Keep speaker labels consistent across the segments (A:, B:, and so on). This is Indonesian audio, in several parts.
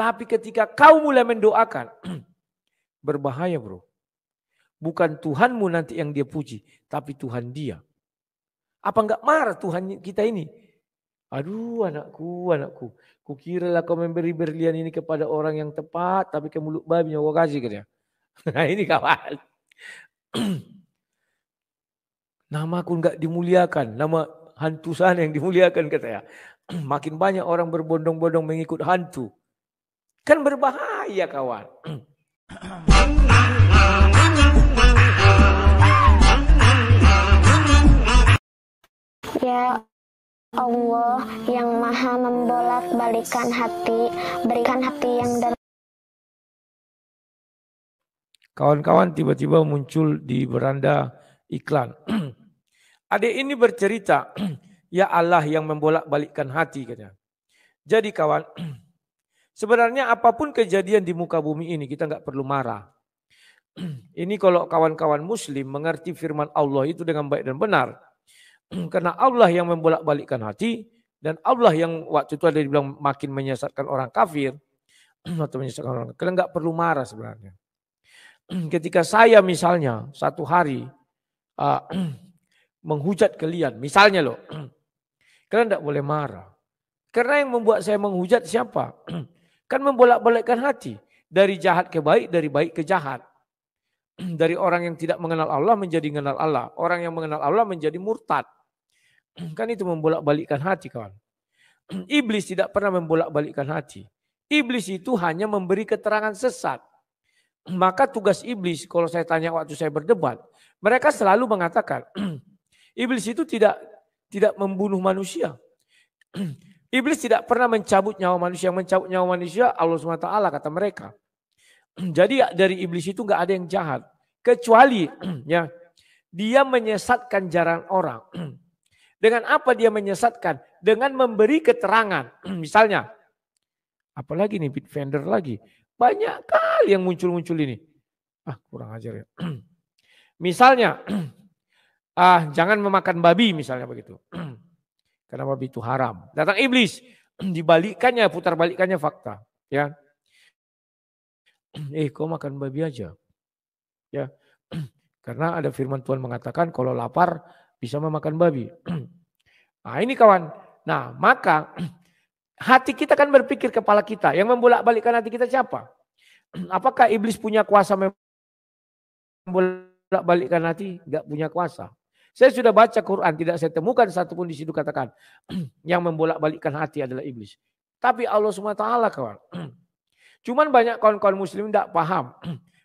A: Tapi ketika kau mulai mendoakan, berbahaya bro. Bukan Tuhanmu nanti yang dia puji, tapi Tuhan dia. Apa enggak marah Tuhan kita ini? Aduh anakku. Kukiralah kau memberi berlian ini kepada orang yang tepat, tapi ke mulut babi yang kau kasih katanya. Nah ini kawan. Namaku enggak dimuliakan, nama hantu sana yang dimuliakan katanya. Makin banyak orang berbondong-bondong mengikut hantu. Kan berbahaya kawan.
B: Ya Allah yang maha membolak-balikan hati, berikan hati yang
A: Kawan-kawan tiba-tiba muncul di beranda iklan. Adik ini bercerita, ya Allah yang membolak-balikkan hati katanya. Jadi kawan, sebenarnya apapun kejadian di muka bumi ini kita nggak perlu marah. Ini kalau kawan-kawan muslim mengerti firman Allah itu dengan baik dan benar. Karena Allah yang membolak-balikkan hati dan Allah yang waktu itu ada dibilang makin menyesatkan orang kafir atau menyesatkan orang. Kalian nggak perlu marah sebenarnya. Ketika saya misalnya satu hari menghujat kalian, misalnya loh, kalian tidak boleh marah. Karena yang membuat saya menghujat siapa? Kan membolak-balikkan hati. Dari jahat ke baik, dari baik ke jahat. Dari orang yang tidak mengenal Allah menjadi mengenal Allah. Orang yang mengenal Allah menjadi murtad. Kan itu membolak-balikkan hati kawan. Iblis tidak pernah membolak-balikkan hati. Iblis itu hanya memberi keterangan sesat. Maka tugas iblis, kalau saya tanya waktu saya berdebat, mereka selalu mengatakan, iblis itu tidak membunuh manusia. Iblis tidak pernah mencabut nyawa manusia. Yang mencabut nyawa manusia Allah SWT kata mereka. Jadi dari iblis itu nggak ada yang jahat. Kecuali ya dia menyesatkan jalan orang. Dengan apa dia menyesatkan? Dengan memberi keterangan. Misalnya, apalagi nih Bitfender lagi. Banyak kali yang muncul-muncul ini. Kurang ajar ya. Misalnya, jangan memakan babi misalnya begitu. Karena babi itu haram. Datang iblis, dibalikannya, putar balikannya fakta. Ya, kau makan babi aja. Ya, karena ada firman Tuhan mengatakan kalau lapar bisa memakan babi. Nah ini kawan. Nah maka hati kita kan berpikir kepala kita. Yang membolak-balikkan hati kita siapa? Apakah iblis punya kuasa membolak-balikkan hati? Enggak punya kuasa. Saya sudah baca Quran, tidak saya temukan satupun di situ katakan yang membolak-balikkan hati adalah iblis. Tapi Allah SWT kawan. Cuman banyak kawan-kawan muslim tidak paham.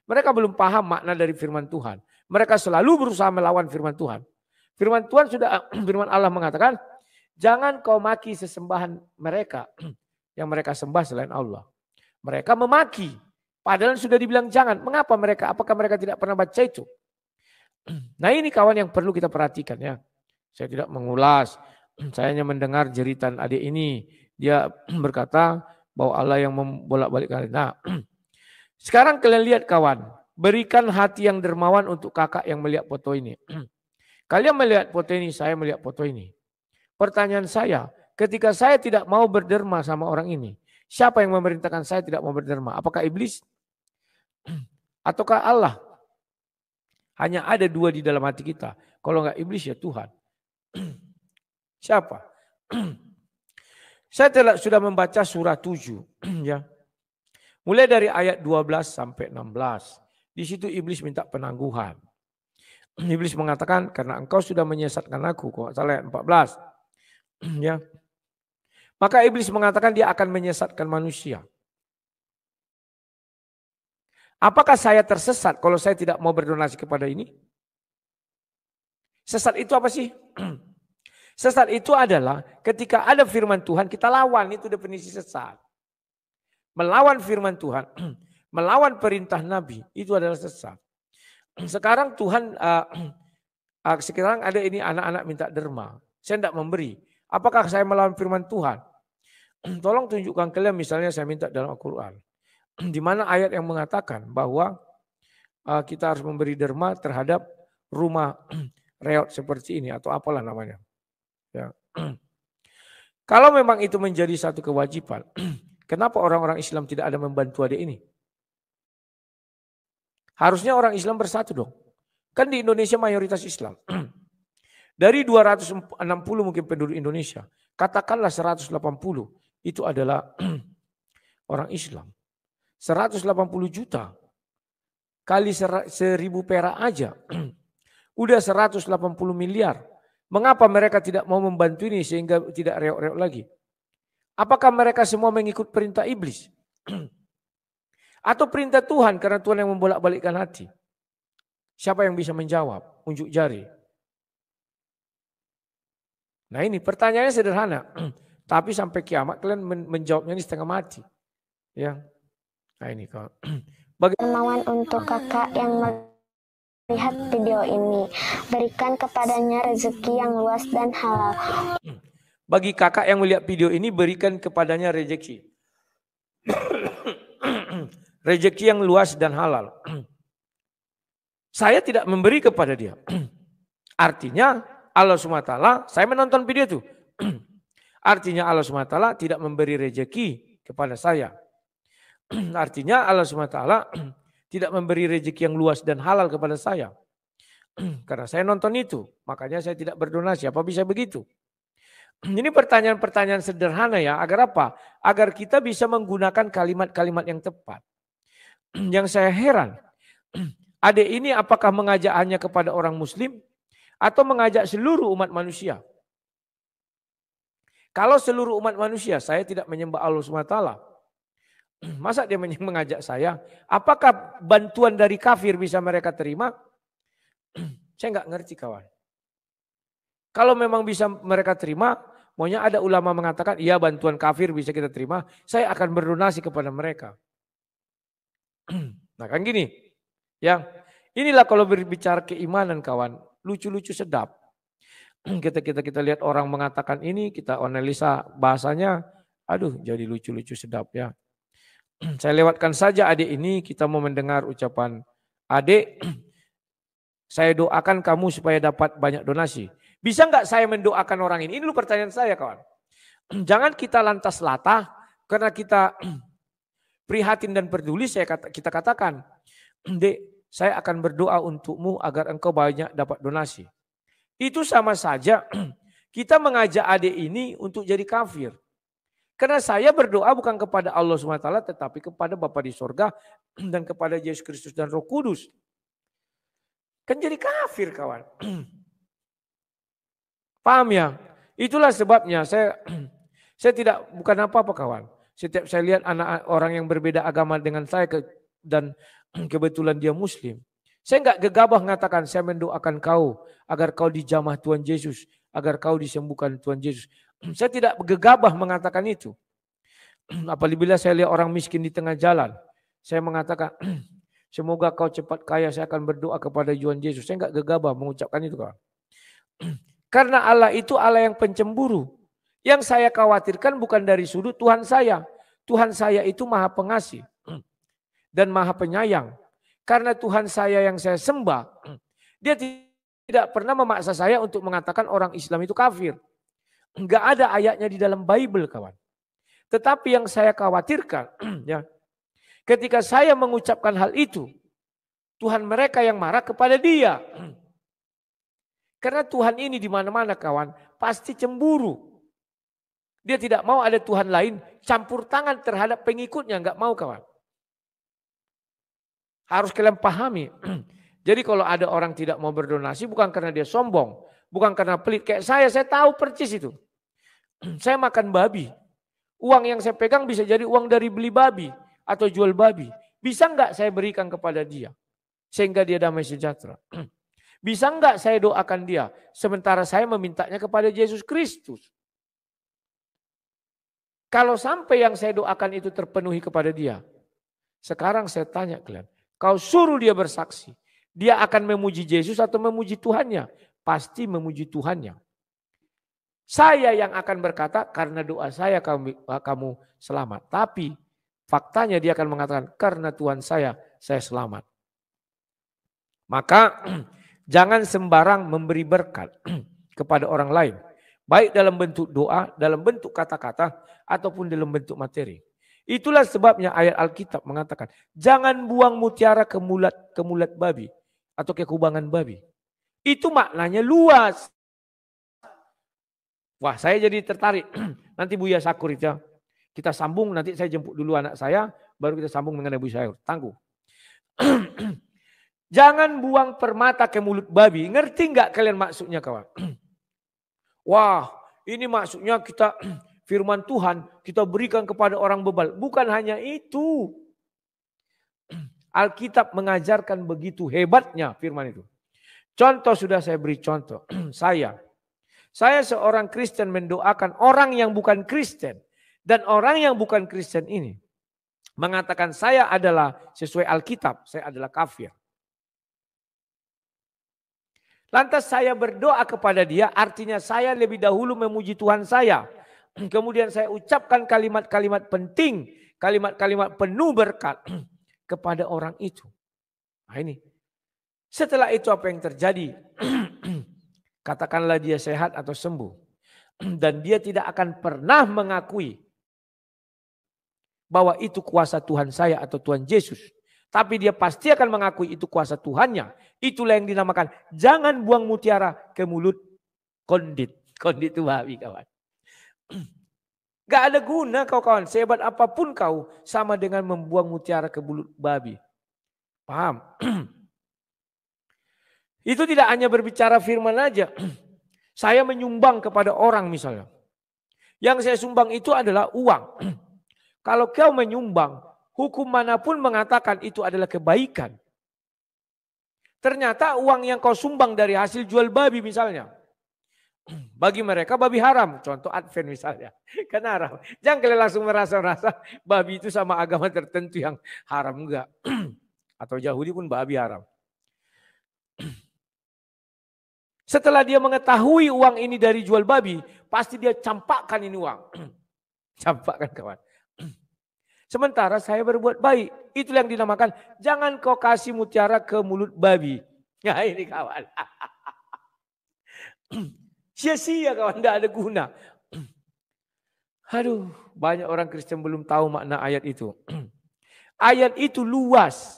A: Mereka belum paham makna dari firman Tuhan. Mereka selalu berusaha melawan firman Tuhan. Firman Tuhan sudah, firman Allah mengatakan, jangan kau maki sesembahan mereka yang mereka sembah selain Allah. Mereka memaki, padahal sudah dibilang jangan. Mengapa mereka? Apakah mereka tidak pernah baca itu? Nah ini kawan yang perlu kita perhatikan ya. Saya tidak mengulas, saya hanya mendengar jeritan adik ini. Dia berkata bahwa Allah yang membolak-balikkan. Nah, sekarang kalian lihat kawan, berikan hati yang dermawan untuk kakak yang melihat foto ini. Kalian melihat foto ini, saya melihat foto ini. Pertanyaan saya, ketika saya tidak mau berderma sama orang ini, siapa yang memerintahkan saya tidak mau berderma? Apakah iblis? Ataukah Allah? Hanya ada dua di dalam hati kita. Kalau enggak iblis ya Tuhan. Siapa? Saya sudah membaca surah 7. Ya. Mulai dari ayat 12 sampai 16. Di situ iblis minta penangguhan. Iblis mengatakan karena engkau sudah menyesatkan aku. Kok salah ayat 14. Ya. Maka iblis mengatakan dia akan menyesatkan manusia. Apakah saya tersesat kalau saya tidak mau berdonasi kepada ini? Sesat itu apa sih? Sesat itu adalah ketika ada firman Tuhan kita lawan, itu definisi sesat. Melawan firman Tuhan, melawan perintah Nabi, itu adalah sesat. Sekarang Tuhan, sekarang ada ini anak-anak minta derma, saya tidak memberi. Apakah saya melawan firman Tuhan? Tolong tunjukkan kalian misalnya saya minta dalam Al-Quran. Di mana ayat yang mengatakan bahwa kita harus memberi derma terhadap rumah reot seperti ini atau apalah namanya. Ya. Kalau memang itu menjadi satu kewajiban, Kenapa orang-orang Islam tidak ada membantu adik ini? Harusnya orang Islam bersatu dong. Kan di Indonesia mayoritas Islam. Dari 260 mungkin penduduk Indonesia, katakanlah 180 itu adalah orang Islam. 180 juta kali 1.000 perak aja. Udah 180 miliar. Mengapa mereka tidak mau membantu ini sehingga tidak reok-reok lagi? Apakah mereka semua mengikut perintah iblis? Atau perintah Tuhan karena Tuhan yang membolak-balikkan hati? Siapa yang bisa menjawab? Unjuk jari. Nah ini pertanyaannya sederhana. Tapi sampai kiamat kalian menjawabnya ini setengah mati. Ya. Nah ini kalau
B: Dermawan untuk kakak yang melihat video ini, berikan kepadanya rezeki yang luas dan halal.
A: Bagi kakak yang melihat video ini, berikan kepadanya rezeki. Rezeki yang luas dan halal. Saya tidak memberi kepada dia. Artinya Allah SWT, saya menonton video itu. Artinya Allah SWT tidak memberi rezeki kepada saya. Artinya Allah SWT tidak memberi rezeki yang luas dan halal kepada saya. Karena saya nonton itu, makanya saya tidak berdonasi. Apa bisa begitu? Ini pertanyaan-pertanyaan sederhana ya, agar apa? Agar kita bisa menggunakan kalimat-kalimat yang tepat. Yang saya heran, adik ini apakah mengajak hanya kepada orang muslim atau mengajak seluruh umat manusia? Kalau seluruh umat manusia, saya tidak menyembah Allah SWT. Masa dia mengajak saya? Apakah bantuan dari kafir bisa mereka terima? Saya nggak ngerti kawan. Kalau memang bisa mereka terima, maunya ada ulama mengatakan, iya bantuan kafir bisa kita terima, saya akan berdonasi kepada mereka. Nah kan gini, ya inilah kalau berbicara keimanan kawan, lucu-lucu sedap. Kita lihat orang mengatakan ini, kita analisa bahasanya, aduh jadi lucu-lucu sedap ya. Saya lewatkan saja adik ini, kita mau mendengar ucapan adik, saya doakan kamu supaya dapat banyak donasi. Bisa nggak saya mendoakan orang ini? Ini dulu pertanyaan saya kawan. Jangan kita lantas latah karena kita prihatin dan peduli, kita katakan, Dek, saya akan berdoa untukmu agar engkau banyak dapat donasi. Itu sama saja kita mengajak adik ini untuk jadi kafir. Karena saya berdoa bukan kepada Allah SWT tetapi kepada Bapa di sorga dan kepada Yesus Kristus dan Roh Kudus. Kan jadi kafir kawan. Paham ya? Itulah sebabnya saya tidak bukan apa-apa kawan. Setiap saya lihat anak orang yang berbeda agama dengan saya dan kebetulan dia muslim. Saya enggak gegabah mengatakan saya mendoakan kau agar kau dijamah Tuhan Yesus, agar kau disembuhkan Tuhan Yesus. Saya tidak gegabah mengatakan itu. Apabila saya lihat orang miskin di tengah jalan, saya mengatakan semoga kau cepat kaya, saya akan berdoa kepada Tuhan Yesus. Saya enggak gegabah mengucapkan itu kawan. Karena Allah itu Allah yang pencemburu. Yang saya khawatirkan bukan dari sudut Tuhan saya. Tuhan saya itu maha pengasih dan maha penyayang. Karena Tuhan saya yang saya sembah, dia tidak pernah memaksa saya untuk mengatakan orang Islam itu kafir. Enggak ada ayatnya di dalam Bible kawan. Tetapi yang saya khawatirkan, ya, ketika saya mengucapkan hal itu, Tuhan mereka yang marah kepada dia. Karena Tuhan ini di mana-mana kawan, pasti cemburu. Dia tidak mau ada Tuhan lain campur tangan terhadap pengikutnya, enggak mau kawan. Harus kalian pahami. Jadi kalau ada orang tidak mau berdonasi bukan karena dia sombong, bukan karena pelit. Kayak saya tahu percis itu. Saya makan babi. Uang yang saya pegang bisa jadi uang dari beli babi atau jual babi. Bisa enggak saya berikan kepada dia sehingga dia damai sejahtera? Bisa enggak saya doakan dia sementara saya memintanya kepada Yesus Kristus? Kalau sampai yang saya doakan itu terpenuhi kepada dia, sekarang saya tanya kalian, kau suruh dia bersaksi, dia akan memuji Yesus atau memuji Tuhannya? Pasti memuji Tuhannya. Saya yang akan berkata karena doa saya kamu selamat. Tapi faktanya dia akan mengatakan karena Tuhan saya selamat. Maka jangan sembarang memberi berkat kepada orang lain. Baik dalam bentuk doa, dalam bentuk kata-kata, ataupun dalam bentuk materi. Itulah sebabnya ayat Alkitab mengatakan, jangan buang mutiara ke mulut babi atau ke kubangan babi. Itu maknanya luas. Wah, saya jadi tertarik. Nanti Buya Sakur itu kita sambung, nanti saya jemput dulu anak saya, baru kita sambung mengenai Buya Sakur. Tangguh. Jangan buang permata ke mulut babi. Ngerti nggak kalian maksudnya kawan? Wah, ini maksudnya kita firman Tuhan kita berikan kepada orang bebal. Bukan hanya itu. Alkitab mengajarkan begitu hebatnya firman itu. Contoh sudah saya beri contoh. Saya seorang Kristen mendoakan orang yang bukan Kristen. Dan orang yang bukan Kristen ini mengatakan saya adalah sesuai Alkitab, saya adalah kafir. Lantas saya berdoa kepada dia, artinya saya lebih dahulu memuji Tuhan saya. Kemudian saya ucapkan kalimat-kalimat penting, kalimat-kalimat penuh berkat kepada orang itu. Nah ini. Setelah itu apa yang terjadi? Katakanlah dia sehat atau sembuh. Dan dia tidak akan pernah mengakui bahwa itu kuasa Tuhan saya atau Tuhan Yesus. Tapi dia pasti akan mengakui itu kuasa Tuhannya. Itulah yang dinamakan jangan buang mutiara ke mulut kondit. Kondit itu babi kawan. Gak ada guna kau kawan. Sehebat apapun kau sama dengan membuang mutiara ke mulut babi. Paham? Itu tidak hanya berbicara firman aja. Saya menyumbang kepada orang misalnya. Yang saya sumbang itu adalah uang. Kalau kau menyumbang, hukum manapun mengatakan itu adalah kebaikan. Ternyata uang yang kau sumbang dari hasil jual babi misalnya. Bagi mereka babi haram. Contoh Advent misalnya. Kan haram. Jangan kalian langsung merasa-rasa babi itu sama agama tertentu yang haram. Enggak. Atau Yahudi pun babi haram. Setelah dia mengetahui uang ini dari jual babi, pasti dia campakkan ini uang. Campakkan kawan. Sementara saya berbuat baik. Itulah yang dinamakan jangan kau kasih mutiara ke mulut babi. Nah ini kawan. Sia-sia kawan, tidak ada guna. Aduh, banyak orang Kristen belum tahu makna ayat itu. Ayat itu luas.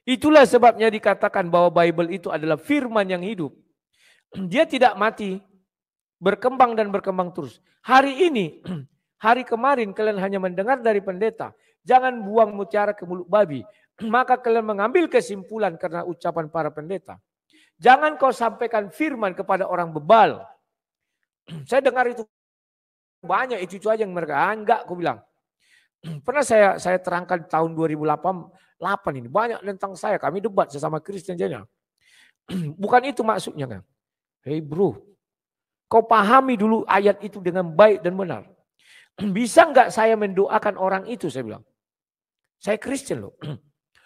A: Itulah sebabnya dikatakan bahwa Bible itu adalah firman yang hidup. Dia tidak mati, berkembang dan berkembang terus. Hari ini, hari kemarin kalian hanya mendengar dari pendeta, jangan buang mutiara ke mulut babi. Maka kalian mengambil kesimpulan karena ucapan para pendeta. Jangan kau sampaikan firman kepada orang bebal. Saya dengar itu banyak, itu aja yang mereka, enggak aku bilang. Pernah saya terangkan tahun 2008 ini, banyak tentang saya, kami debat sesama Kristen jadinya. Bukan itu maksudnya kan. Hei bro, kau pahami dulu ayat itu dengan baik dan benar. Bisa enggak saya mendoakan orang itu, saya bilang. Saya Kristen loh.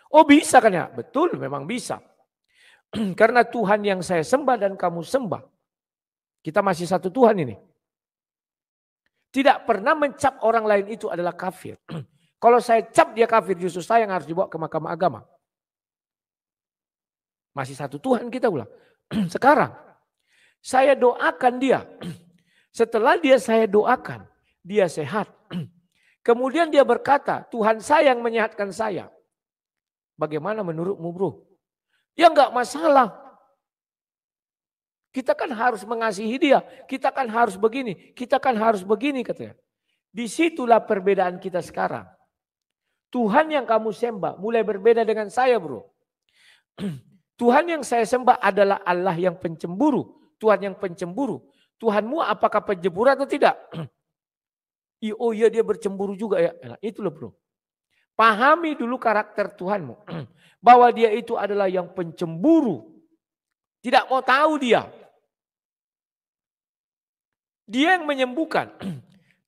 A: Oh bisa kan ya? Betul, memang bisa. Karena Tuhan yang saya sembah dan kamu sembah. Kita masih satu Tuhan ini. Tidak pernah mencap orang lain itu adalah kafir. Kalau saya cap dia kafir, justru saya yang harus dibawa ke mahkamah agama. Masih satu Tuhan kita ulang. Sekarang, saya doakan dia. Setelah saya doakan, dia sehat. Kemudian dia berkata, Tuhan saya yang menyehatkan saya. Bagaimana menurutmu bro? Ya enggak masalah. Kita kan harus mengasihi dia. Kita kan harus begini. Kita kan harus begini katanya. Disitulah perbedaan kita sekarang. Tuhan yang kamu sembah mulai berbeda dengan saya bro. Tuhan yang saya sembah adalah Allah yang pencemburu. Tuhan yang pencemburu. Tuhanmu apakah pencemburu atau tidak? Oh iya dia bercemburu juga ya. Nah, itulah bro. Pahami dulu karakter Tuhanmu. Bahwa dia itu adalah yang pencemburu. Tidak mau tahu dia. Dia yang menyembuhkan.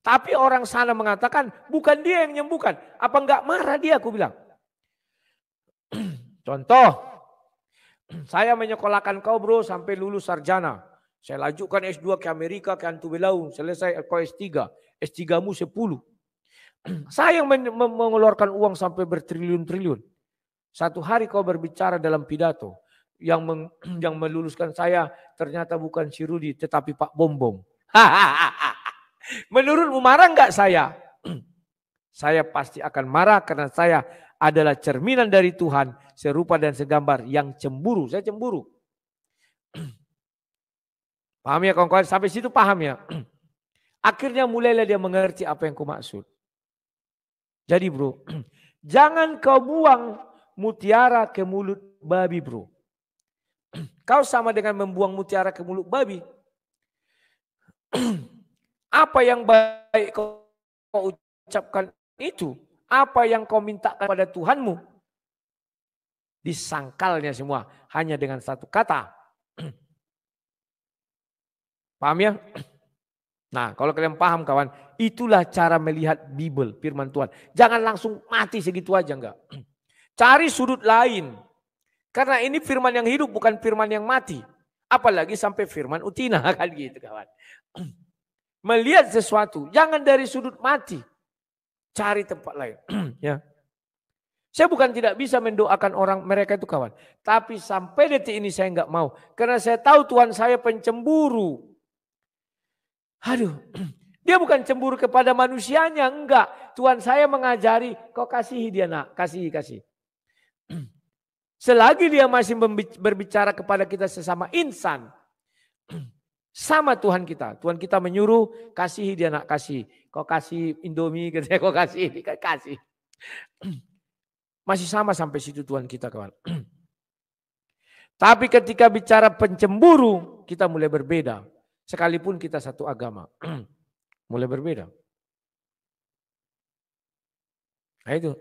A: Tapi orang sana mengatakan bukan dia yang menyembuhkan. Apa enggak marah dia aku bilang. Contoh. Saya menyekolahkan kau bro sampai lulus sarjana. Saya lajukan S2 ke Amerika, ke Antubelau. Selesai kau S3. S3mu 10. Saya yang mengeluarkan uang sampai bertriliun-triliun. Satu hari kau berbicara dalam pidato. Yang meluluskan saya ternyata bukan si Rudi tetapi Pak Bombom. Menurutmu marah enggak saya? Saya pasti akan marah karena saya adalah cerminan dari Tuhan, serupa dan segambar yang cemburu. Saya cemburu. Paham ya kawan-kawan? Sampai situ paham ya? Akhirnya mulailah dia mengerti apa yang kumaksud. Jadi bro, jangan kau buang mutiara ke mulut babi bro. Kau sama dengan membuang mutiara ke mulut babi. Apa yang baik kau ucapkan itu, apa yang kau minta kepada Tuhanmu, disangkalnya semua hanya dengan satu kata. Paham ya? Nah, kalau kalian paham kawan, itulah cara melihat Bible, firman Tuhan. Jangan langsung mati segitu aja, enggak. Cari sudut lain. Karena ini firman yang hidup, bukan firman yang mati. Apalagi sampai firman utina, kan gitu kawan. Melihat sesuatu, jangan dari sudut mati. Cari tempat lain. Ya. Saya bukan tidak bisa mendoakan orang mereka itu kawan. Tapi sampai detik ini saya enggak mau. Karena saya tahu Tuhan saya pencemburu. Aduh, dia bukan cemburu kepada manusianya, enggak. Tuhan saya mengajari, kau kasihi dia nak, kasih. Selagi dia masih berbicara kepada kita sesama insan, sama Tuhan kita. Tuhan kita menyuruh, kasihi dia nak, kasih. Kau kasih Indomie, kau kasih, kasih. Masih sama sampai situ Tuhan kita kawan. Tapi ketika bicara pencemburu, kita mulai berbeda. Sekalipun kita satu agama. Mulai berbeda. Nah itu.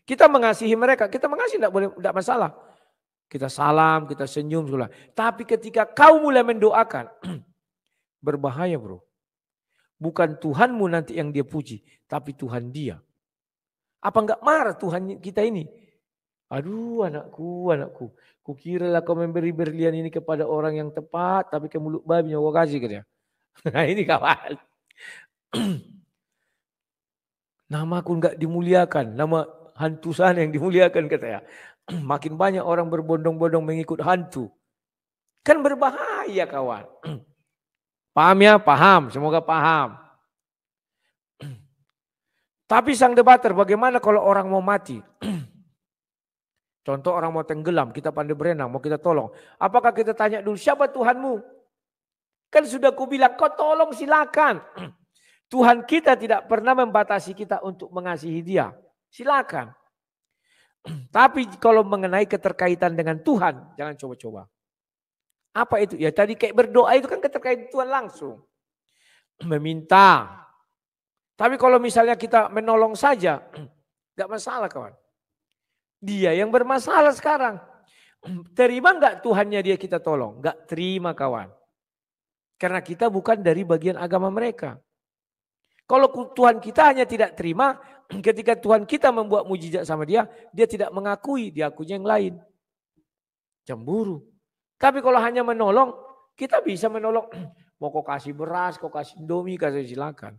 A: Kita mengasihi mereka. Kita mengasihi tidak masalah. Kita salam, kita senyum. Tapi ketika kau mulai mendoakan. Berbahaya bro. Bukan Tuhanmu nanti yang dia puji. Tapi Tuhan dia. Apa enggak marah Tuhan kita ini? Aduh anakku. Kukiralah kau memberi berlian ini kepada orang yang tepat, tapi ke mulut babi yang kau kasih katanya. Nah ini kawan. Namaku enggak dimuliakan, nama hantu sana yang dimuliakan katanya. Makin banyak orang berbondong-bondong mengikut hantu. Kan berbahaya kawan. Paham ya? Paham, semoga paham. Tapi sang debater, bagaimana kalau orang mau mati? Contoh orang mau tenggelam, kita pandai berenang, mau kita tolong. Apakah kita tanya dulu, siapa Tuhanmu? Kan sudah kubilang, kau tolong silakan. Tuhan kita tidak pernah membatasi kita untuk mengasihi dia. Silakan. Tapi kalau mengenai keterkaitan dengan Tuhan, jangan coba-coba. Apa itu? Ya tadi kayak berdoa itu kan keterkaitan Tuhan langsung. Meminta. Tapi kalau misalnya kita menolong saja, gak masalah kawan. Dia yang bermasalah sekarang. Terima enggak Tuhannya dia kita tolong? Enggak terima kawan. Karena kita bukan dari bagian agama mereka. Kalau Tuhan kita hanya tidak terima, ketika Tuhan kita membuat mujizat sama dia, dia tidak mengakui, dia akunya yang lain. Cemburu. Tapi kalau hanya menolong, kita bisa menolong. Mau kau kasih beras, kau kasih Indomie, kasih silakan.